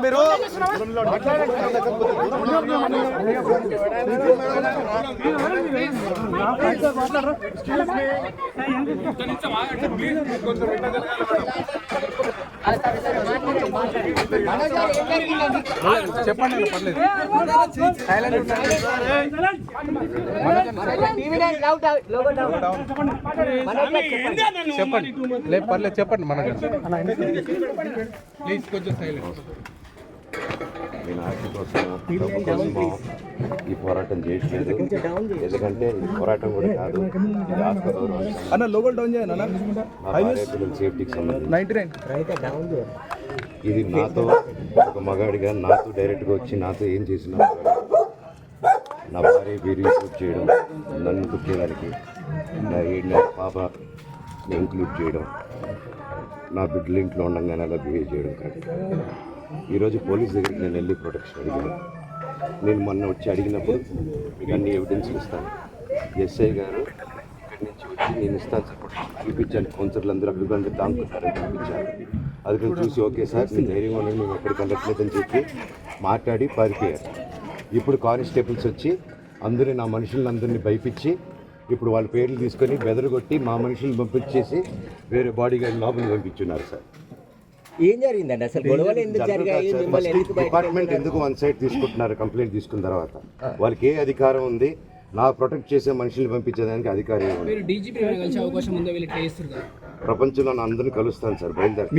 మీరు చెప్పండి పర్లేదు చెప్పండి లేదు పర్లేదు చెప్పండి మనకు ప్లీజ్ కొంచెం సైలెంట్. నేను ఆస్తి కోసం ఈ పోరాటం చేయట్లేదు, ఎందుకంటే ఈ పోరాటం కూడా కాదు, పిల్లల సేఫ్టీకి సంబంధించి. ఇది నాతో ఒక మగాడిగా నాతో డైరెక్ట్గా వచ్చి నాతో ఏం చేసినా నా భార్య వీరు ఇంక్లూడ్ చేయడం, నన్ను ఇంక్లూడ్ చేయడానికి, నా 7 నెలల పాపని ఇంక్లూడ్ చేయడం, నా బిడ్డలు ఇంట్లో ఉండగానే అలా బిహేవ్ చేయడం కాదు. ఈరోజు పోలీస్ దగ్గరికి నేను వెళ్ళి ప్రొటెక్షన్ అడిగాను. నేను మొన్న వచ్చి అడిగినప్పుడు మీకు అన్ని ఎవిడెన్స్లు ఇస్తాను, ఎస్ఐ గారు ఇక్కడి నుంచి వచ్చి నేను ఇస్తాను సార్ ప్రొటెక్షన్ చూపించాను, కౌన్సిలర్లు అందరూ అభిప్రాయం దాంకుతారని చూపించాను. అది కూడా చూసి ఓకే సార్ నేను ధైర్యంగా ఉన్నాను, మేము ఎక్కడికి వెళ్ళట్లేదని చెప్పి మాట్లాడి పారిపోయారు. ఇప్పుడు కానిస్టేబుల్స్ వచ్చి అందరూ నా మనుషులందరినీ భయపించి ఇప్పుడు వాళ్ళ పేర్లు తీసుకొని బెదరగొట్టి మా మనుషులను పంపించేసి వేరే బాడీ గార్డ్ లోపలికి పంపించున్నారు సార్. ఏం జరిగిందండి అసలు? గొడవలు ఎందుకు జరిగాయి? డిపార్ట్మెంట్ ఎందుకు వన్ సైడ్ తీసుకుంటున్నారు? కంప్లైంట్ తీసుకున్న తర్వాత వాళ్ళకి ఏ అధికారం ఉంది? నా ప్రొటెక్ట్ చేసే మనుషుల్ని పంపించేదానికి అధికారం ప్రపంచంలో అందరినీ కలుస్తాను సార్, బయలుదేరి.